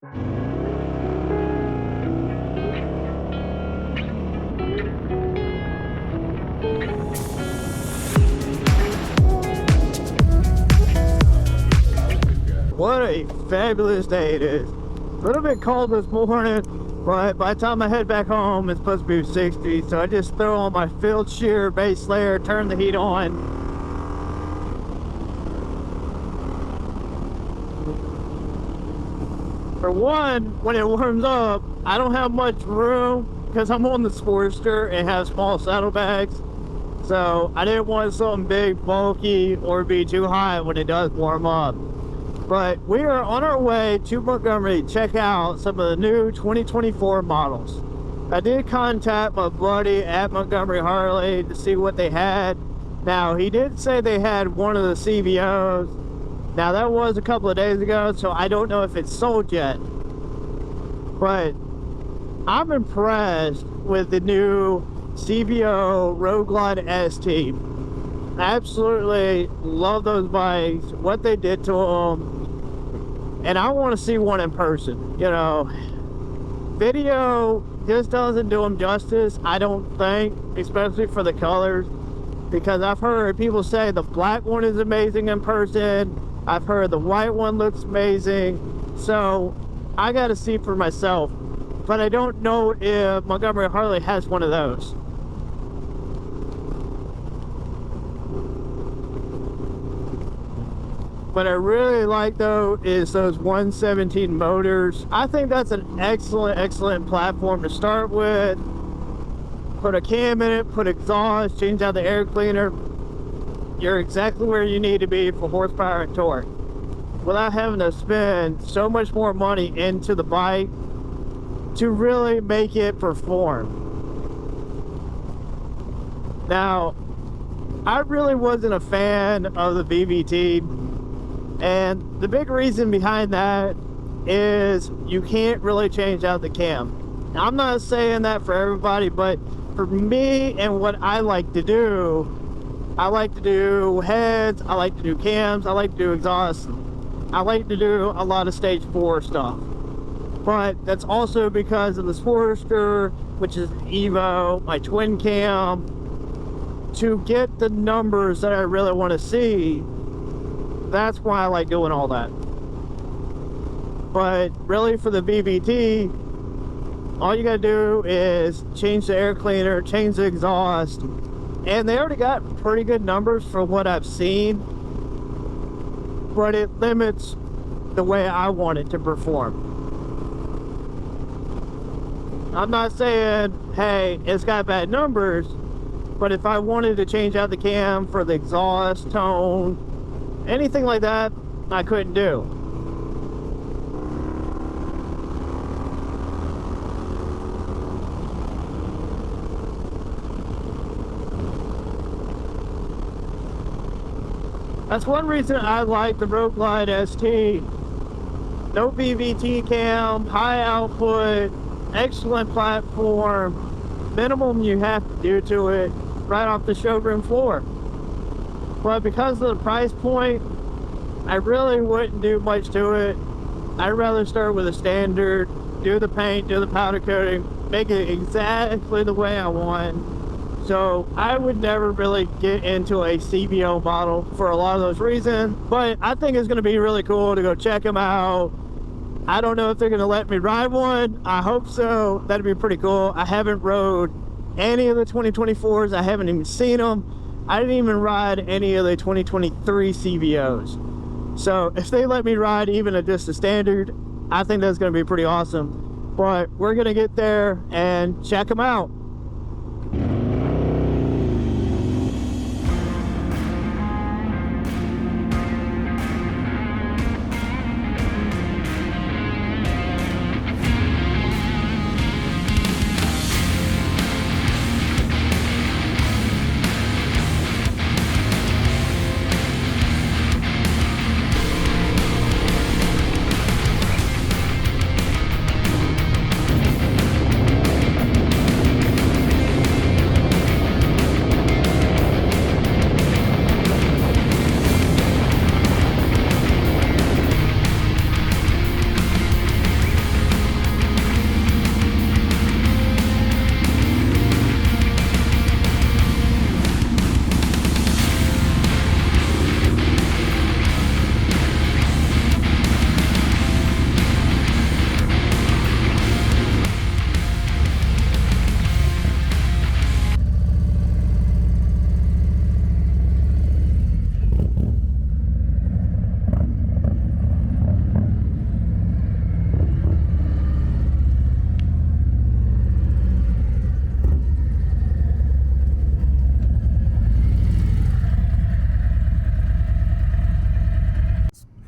What a fabulous day it is. A little bit cold this morning, but by the time I head back home, it's supposed to be 60. So I just throw on my field shear base layer, turn the heat on. For one, when it warms up, I don't have much room because I'm on the Sportster and have small saddlebags. So I didn't want something big, bulky, or be too hot when it does warm up. But we are on our way to Montgomery to check out some of the new 2024 models. I did contact my buddy at Montgomery Harley to see what they had. Now, he did say they had one of the CVOs. Now, that was a couple of days ago, so I don't know if it's sold yet. But I'm impressed with the new CVO Road Glide ST. I absolutely love those bikes, what they did to them. And I want to see one in person. You know, video just doesn't do them justice, I don't think, especially for the colors, because I've heard people say the black one is amazing in person. I've heard the white one looks amazing. So I got to see for myself, but I don't know if Montgomery Harley has one of those. What I really like though is those 117 motors. I think that's an excellent platform to start with. Put a cam in it, put exhaust, change out the air cleaner. You're exactly where you need to be for horsepower and torque, without having to spend so much more money into the bike to really make it perform. Now, I really wasn't a fan of the VVT. And the big reason behind that is you can't really change out the cam. Now, I'm not saying that for everybody, but for me and what I like to do heads, I like to do cams, I like to do exhaust, I like to do a lot of stage 4 stuff. But that's also because of the Sportster, which is Evo, my twin cam, to get the numbers that I really want to see. That's why I like doing all that. But really for the VVT, all you gotta do is change the air cleaner, change the exhaust, and they already got pretty good numbers for what I've seen, but it limits the way I want it to perform. I'm not saying, hey, it's got bad numbers, but if I wanted to change out the cam for the exhaust tone, anything like that, I couldn't do. That's one reason I like the Road Glide ST. No VVT cam, high output, excellent platform, minimum you have to do to it right off the showroom floor. But because of the price point, I really wouldn't do much to it. I'd rather start with a standard, do the paint, do the powder coating, make it exactly the way I want. So I would never really get into a CVO model for a lot of those reasons, but I think it's going to be really cool to go check them out. I don't know if they're going to let me ride one. I hope so. That'd be pretty cool. I haven't rode any of the 2024s. I haven't even seen them. I didn't even ride any of the 2023 CVOs. So if they let me ride even at just a standard, I think that's going to be pretty awesome. But we're going to get there and check them out.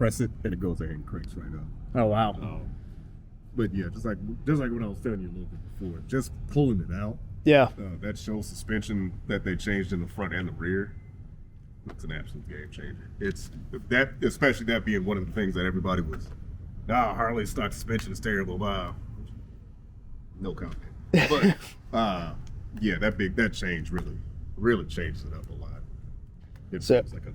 press it and it goes ahead and cranks right up. Oh wow. But yeah, just like what I was telling you a little bit before, just pulling it out. Yeah. That show suspension that they changed in the front and the rear. It's an absolute game changer. It's that, especially that being one of the things that everybody was, Harley stock suspension is terrible. Wow. No comment. But yeah, that change really changed it up a lot. It feels like a.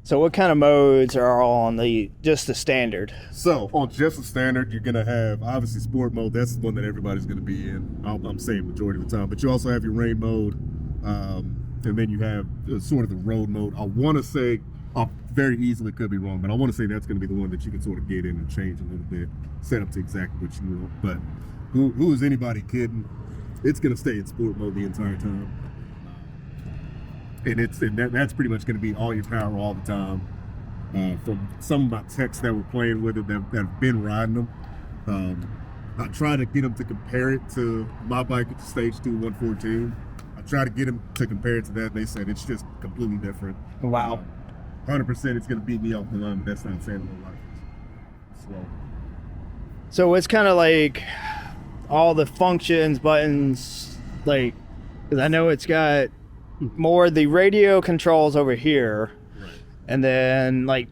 So what kind of modes are on just the standard? So on just the standard, you're gonna have obviously sport mode. That's the one that everybody's gonna be in. I'm saying majority of the time, but you also have your rain mode, and then you have sort of the road mode. I want to say, I very easily could be wrong, but I want to say that's gonna be the one that you can sort of get in and change a little bit, set up to exactly what you want. But who is anybody kidding? It's gonna stay in sport mode the entire time. And that's pretty much going to be all your power all the time. From some of my techs that were playing with it that have been riding them, I try to get them to compare it to my bike at the Stage 2 114. I try to get them to compare it to that, and they said it's just completely different. Wow. 100% it's going to beat me off the line, but that's not saying no life. Slow. So it's kind of like all the functions, buttons, like, because I know it's got more the radio controls over here, right. And then like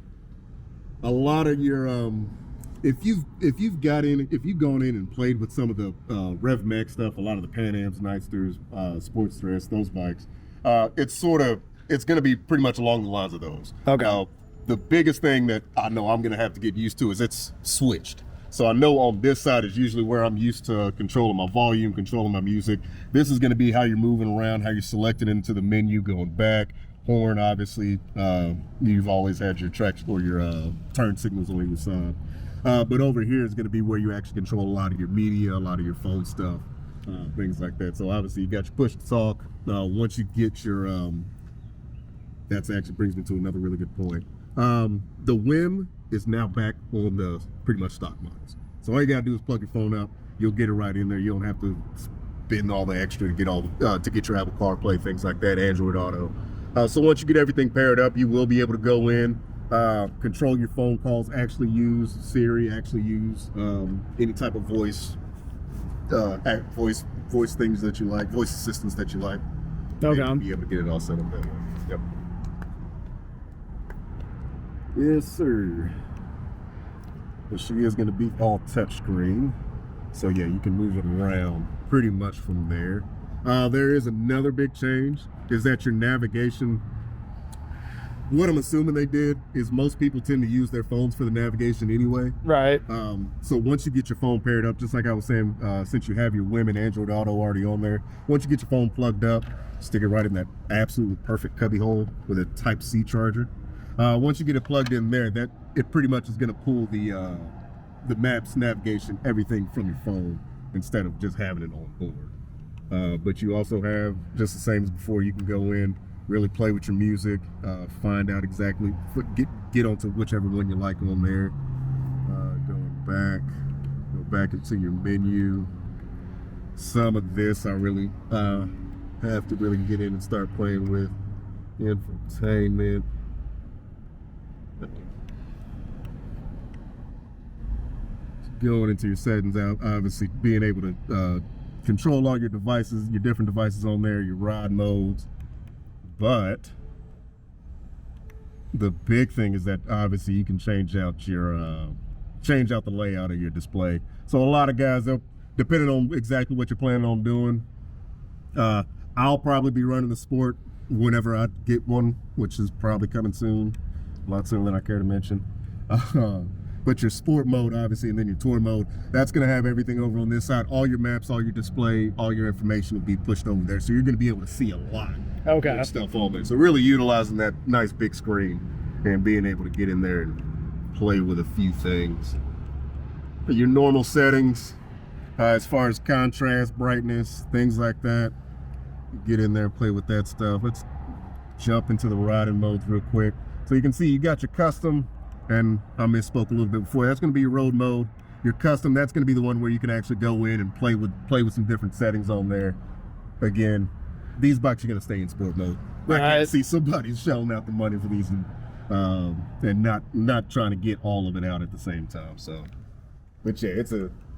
a lot of your if you've gone in and played with some of the Rev Max stuff, a lot of the Pan Ams, Nightsters, Sports Stress, those bikes, it's going to be pretty much along the lines of those. Okay. The biggest thing that I know I'm going to have to get used to is it's switched. So I know on this side is usually where I'm used to controlling my volume, controlling my music. This is going to be how you're moving around, how you're selecting into the menu, going back. Horn, obviously, you've always had your tracks or your turn signals on either side. But over here is going to be where you actually control a lot of your media, a lot of your phone stuff, things like that. So obviously you got your push to talk. Once you get your, that actually brings me to another really good point. The WIM is now back on the pretty much stock models. So all you gotta do is plug your phone up. You'll get it right in there. You don't have to spend all the extra to get your Apple CarPlay, things like that, Android Auto. So once you get everything paired up, you will be able to go in, control your phone calls, actually use Siri, actually use any type of voice things that you like, voice assistants that you like. Okay. And be able to get it all set up that way. Yep. Yes, sir. But she is going to be all touchscreen. So yeah, you can move it around pretty much from there. There is another big change, is that your navigation, what I'm assuming they did is most people tend to use their phones for the navigation anyway. Right. So once you get your phone paired up, just like I was saying, since you have your WIM and Android Auto already on there, once you get your phone plugged up, stick it right in that absolutely perfect cubby hole with a Type-C charger. Once you get it plugged in there, that it pretty much is going to pull the maps, navigation, everything from your phone instead of just having it on board. But you also have, just the same as before, you can go in, really play with your music, find out exactly, get onto whichever one you like on there. Go back into your menu. Some of this I really have to really get in and start playing with. Infotainment. Going into your settings, obviously being able to control all your devices, your different devices on there, your ride modes. But the big thing is that obviously you can change out the layout of your display. So a lot of guys, depending on exactly what you're planning on doing, I'll probably be running the Sport whenever I get one, which is probably coming soon, a lot sooner than I care to mention. But your Sport mode, obviously, and then your Tour mode, that's going to have everything over on this side. All your maps, all your display, all your information will be pushed over there. So you're going to be able to see a lot of stuff on there. So really utilizing that nice big screen and being able to get in there and play with a few things. But your normal settings, as far as contrast, brightness, things like that, get in there and play with that stuff. Let's jump into the riding modes real quick. So you can see you got your custom, and I misspoke a little bit before. That's going to be your road mode. Your custom, that's going to be the one where you can actually go in and play with some different settings on there. Again, these bikes are going to stay in sport mode. I can see somebody's shelling out the money for these, and and not trying to get all of it out at the same time. So, but yeah,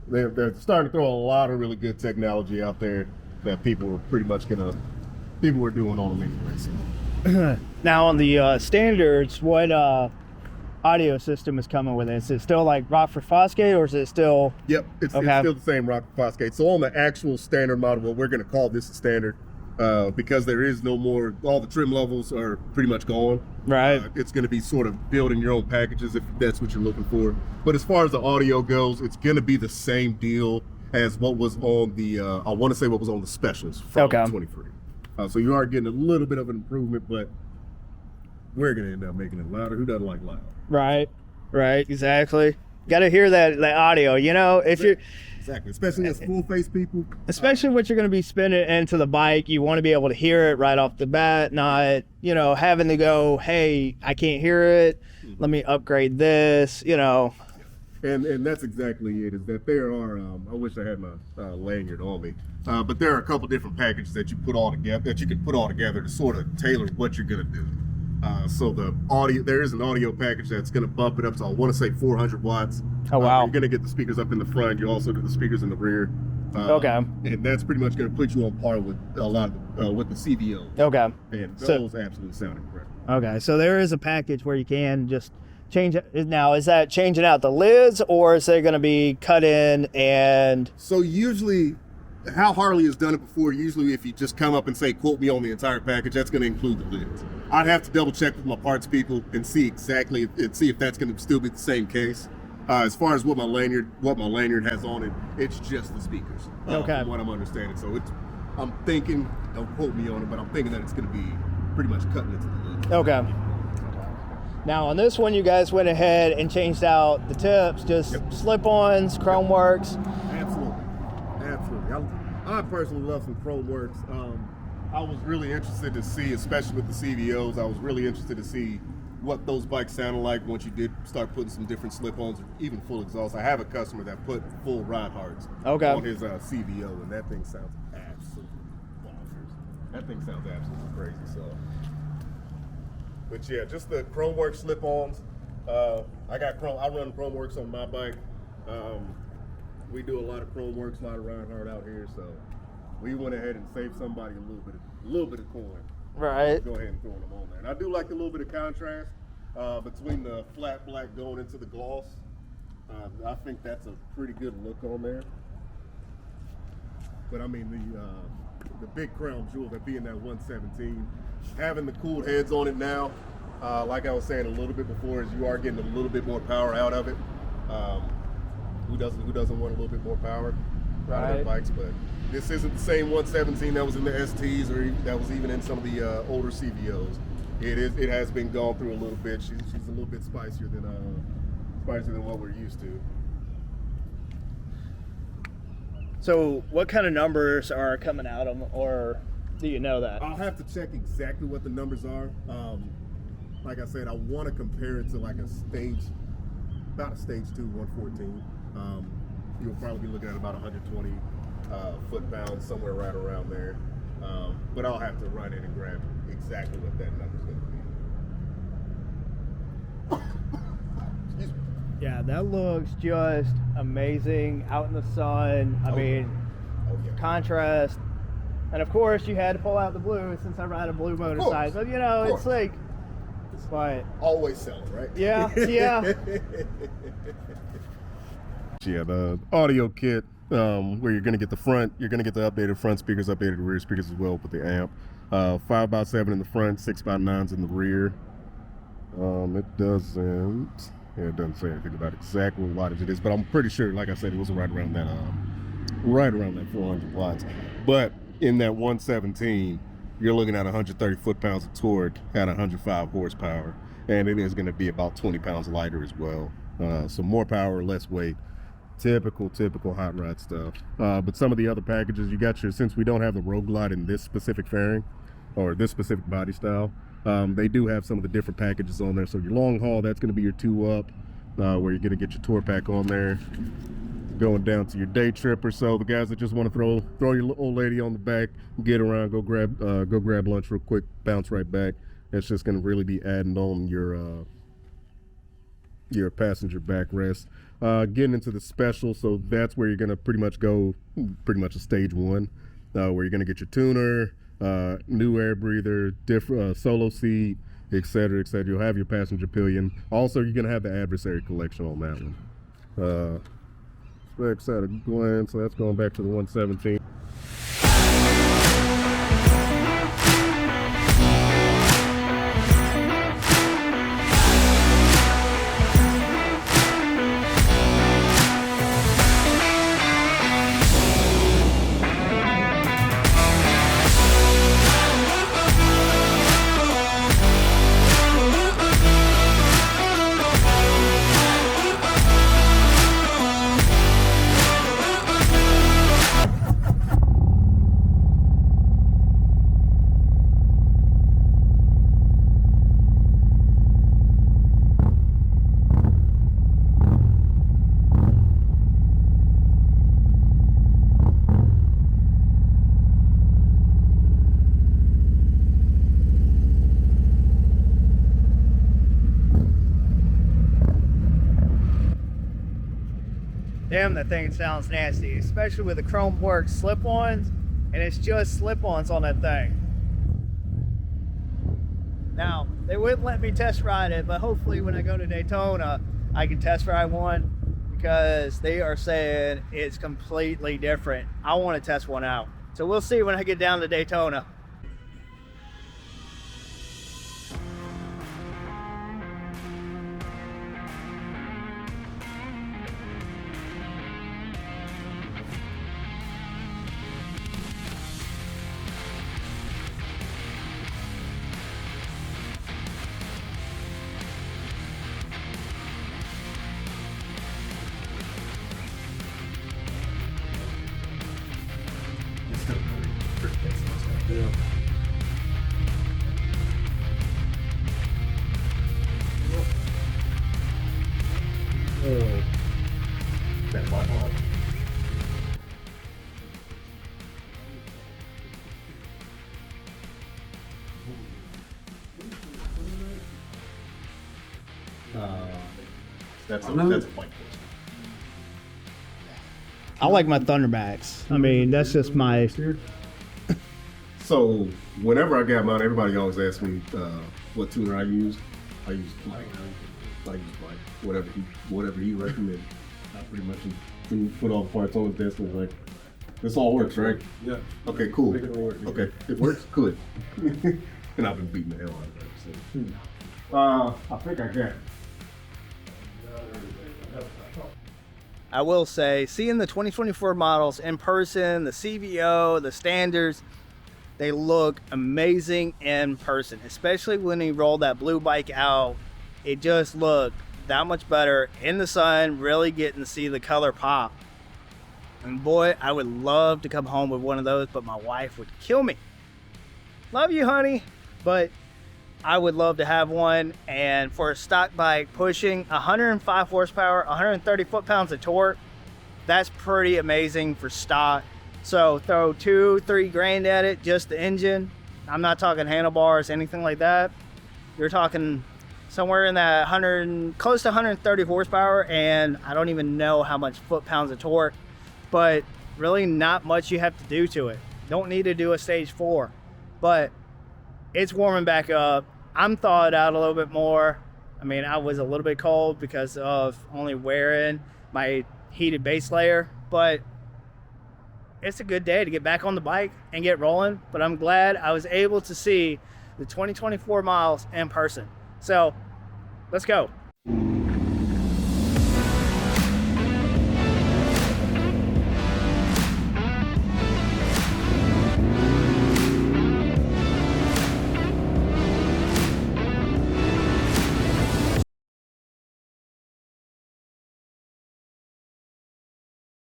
they're starting to throw a lot of really good technology out there that people are pretty much people are doing on them anyway. So. Now on the standards, what audio system is coming with it? Is it still like Rockford Fosgate, or is it still? Yep, it's still the same Rockford Fosgate. So on the actual standard model, well, we're going to call this a standard because there is no more. All the trim levels are pretty much gone. Right. It's going to be sort of building your own packages if that's what you're looking for. But as far as the audio goes, it's going to be the same deal as what was on the. I want to say what was on the specials from 23. So you are getting a little bit of an improvement, but we're going to end up making it louder. Who doesn't like loud? Right, exactly. Got to hear that audio, you know, if you're... Exactly, especially as full-face people. Especially what you're going to be spinning into the bike, you want to be able to hear it right off the bat, not, you know, having to go, hey, I can't hear it, let me upgrade this, you know. And that's exactly it, is that there are, I wish I had my lanyard on me, but there are a couple different packages that you put all together, that you can put all together to sort of tailor what you're going to do. So the audio, there is an audio package that's going to bump it up to, I want to say 400 watts. Oh, wow. You're going to get the speakers up in the front. You also do the speakers in the rear. And that's pretty much going to put you on par with a lot of with the CVOs. Okay. And those absolutely sound incredible. Okay, so there is a package where you can just change it. Now, is that changing out the lids, or is it going to be cut in and... So usually, how Harley has done it before, usually if you just come up and say, quote me on the entire package, that's going to include the lids. I'd have to double check with my parts people and see exactly, and see if that's going to still be the same case. As far as what my lanyard has on it, it's just the speakers. From what I'm understanding. So I'm thinking, don't quote me on it, but I'm thinking that it's going to be pretty much cutting into the lids. Okay. Now on this one, you guys went ahead and changed out the tips, just slip-ons, chrome works. Absolutely. I personally love some chrome works. I was really interested to see, especially with the CVOs, I was really interested to see what those bikes sounded like once you did start putting some different slip-ons, or even full exhaust. I have a customer that put full ride hards on his CVO, and that thing sounds absolutely bonkers. That thing sounds absolutely crazy. So, but yeah, just the Chromeworks slip-ons. I run Chromeworks on my bike. We do a lot of Chromeworks, a lot of ride hard out here, so we went ahead and saved somebody a little bit of coin. Right. Go ahead and throw them on there. And I do like a little bit of contrast between the flat black going into the gloss. I think that's a pretty good look on there. But I mean, the big crown jewel, that being that 117, having the cooled heads on it now, like I was saying a little bit before, is you are getting a little bit more power out of it. Who doesn't want a little bit more power out of their bikes? But this isn't the same 117 that was in the STs, or that was even in some of the older CVOs. It has been gone through a little bit. She's a little bit spicier than what we're used to. So what kind of numbers are coming out of them, or do you know that? I'll have to check exactly what the numbers are. Like I said, I want to compare it to like about a stage 2 114. You'll probably be looking at about 120 foot-pounds, somewhere right around there. But I'll have to run in and grab exactly what that number's going to be. Excuse me. Yeah, that looks just amazing out in the sun. I mean, contrast. And of course, you had to pull out the blue since I ride a blue motorcycle. You know, it's like, but always selling, right? Yeah. Yeah, the audio kit, where you're gonna get the updated front speakers, updated rear speakers as well with the amp. 5x7 in the front, 6x9s in the rear. It doesn't say anything about exactly what wattage it is, but I'm pretty sure, like I said, it was right around that 400 watts. But in that 117, you're looking at 130 foot-pounds of torque at 105 horsepower, and it is going to be about 20 pounds lighter as well. So more power, less weight. Typical hot rod stuff. But some of the other packages, you got since we don't have the Road Glide in this specific fairing or this specific body style, they do have some of the different packages on there. So your long haul, that's going to be your 2-up, where you're going to get your tour pack on there. Going down to your day trip or so, the guys that just want to throw your old lady on the back, get around, go grab lunch real quick, bounce right back. It's just going to really be adding on your passenger backrest. Getting into the special, so that's where you're going to pretty much go a stage 1, where you're going to get your tuner, new air breather, different solo seat, etc., etc. You'll have your passenger pillion. Also, you're going to have the adversary collection on that one. Specs at a glance, so that's going back to the 117. Damn, that thing sounds nasty, especially with the chrome work slip-ons, and it's just slip-ons on that thing. Now, they wouldn't let me test ride it, but hopefully when I go to Daytona, I can test ride one, because they are saying it's completely different. I want to test one out. So we'll see when I get down to Daytona. Yeah. That's a point. I like my Thunderbacks. I mean, that's just my... So whenever I got mine, everybody always asks me what tuner I use. I use whatever he recommends. I pretty much put all the parts on his desk and like, this all works, right? Yeah. Okay, cool. Make it work. Okay, it works. Good. And I've been beating the hell out of it ever since. I think I got it. I will say, seeing the 2024 models in person, the CVO, the standards, they look amazing in person, especially when he rolled that blue bike out. It just looked that much better in the sun, really getting to see the color pop. And boy, I would love to come home with one of those, but my wife would kill me. Love you, honey, but I would love to have one. And for a stock bike pushing 105 horsepower, 130 foot-pounds of torque, that's pretty amazing for stock. So throw $2-3 grand at it, just the engine. I'm not talking handlebars, anything like that. You're talking somewhere in that 100, close to 130 horsepower, and I don't even know how much foot-pounds of torque, but really not much you have to do to it. Don't need to do a stage 4, but it's warming back up. I'm thawed out a little bit more. I mean, I was a little bit cold because of only wearing my heated base layer, but it's a good day to get back on the bike and get rolling. But I'm glad I was able to see the 2024 models in person. So let's go.